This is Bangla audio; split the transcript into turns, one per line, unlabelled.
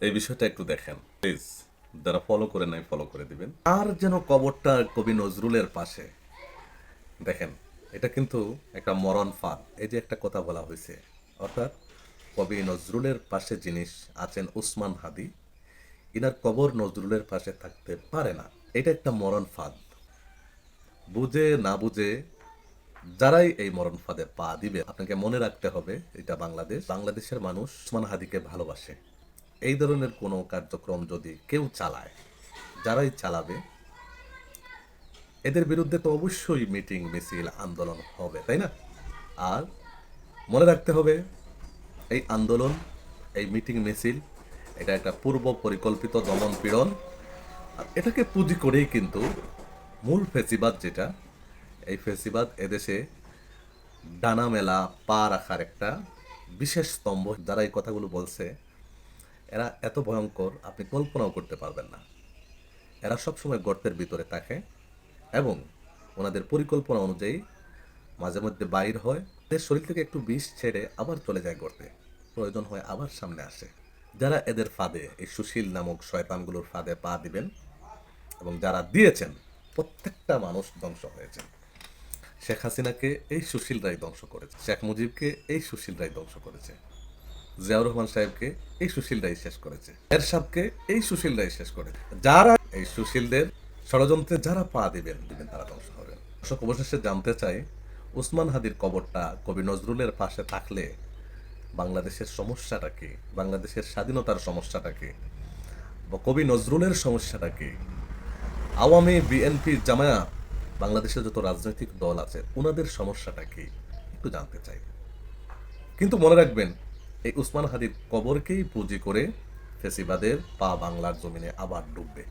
এই বিষয়টা একটু দেখেন প্লিজ। যারা ফলো করে নাই ফলো করে দিবেন। আর যেন কবরটা কবি নজরুলের পাশে, দেখেন এটা কিন্তু একটা মরণ ফাঁদ। এই যে একটা কথা বলা হয়েছে, অর্থাৎ কবি নজরুলের পাশে জিনিস আছেন উসমান হাদি, ইনার কবর নজরুলের পাশে থাকতে পারে না। এটা একটা মরণ ফাঁদ। বুঝে না বুঝে যারাই এই মরণ ফাঁদে পা দিবে, আপনাকে মনে রাখতে হবে এটা বাংলাদেশ, বাংলাদেশের মানুষ উসমান হাদিকে ভালোবাসে। এই ধরনের কোনো কার্যক্রম যদি কেউ চালায়, যারাই চালাবে, এদের বিরুদ্ধে তো অবশ্যই মিটিং মিছিল আন্দোলন হবে, তাই না? আর মনে রাখতে হবে এই আন্দোলন, এই মিটিং মিছিল, এটা একটা পূর্ব পরিকল্পিত দমন পীড়ন। আর এটাকে পুঁজি করেই কিন্তু মূল ফেসিবাদ যেটা, এই ফেসিবাদ এদেশে ডানা মেলা পা রাখার একটা বিশেষ স্তম্ভ। যারা এই কথাগুলো বলছে, এরা এত ভয়ঙ্কর আপনি কল্পনাও করতে পারবেন না। এরা সবসময় গর্তের ভিতরে থাকে এবং ওনাদের পরিকল্পনা অনুযায়ী মাঝে মধ্যে বাইর হয়, এদের শরীর থেকে একটু বিষ ছেড়ে আবার চলে যায় গর্তে, প্রয়োজন হয় আবার সামনে আসে। যারা এদের ফাঁদে, এই সুশীল নামক শয়তানগুলোর ফাঁদে পা দিবেন, এবং যারা দিয়েছেন, প্রত্যেকটা মানুষ ধ্বংস হয়েছে। শেখ হাসিনাকে এই সুশীলরাই ধ্বংস করেছে, শেখ মুজিবকে এই সুশীলরাই ধ্বংস করেছে, জিয়াউর রহমান সাহেবকে এই সুশীলরাই শেষ করেছে, এরশাদকে এই সুশীলরাই শেষ করেছে। যারা এই সুশীলদের ষড়যন্ত্রে যারা পা দিবেন দিবেন তারা ধ্বংস হবেন। দর্শক, অবশেষে জানতে চাই, উসমান হাদির কবরটা কবি নজরুলের পাশে থাকলে বাংলাদেশের সমস্যাটা কি, বাংলাদেশের স্বাধীনতার সমস্যাটা কি, বা কবি নজরুলের সমস্যাটা কি, আওয়ামী, বিএনপি, জামায়াত, বাংলাদেশের যত রাজনৈতিক দল আছে ওনাদের সমস্যাটা কি, একটু জানতে চাই। কিন্তু মনে রাখবেন, এই উসমান হাদির কবরকেই পুঁজি করে ফেসিবাদের পা বাংলার জমিনে আবার ডুববে।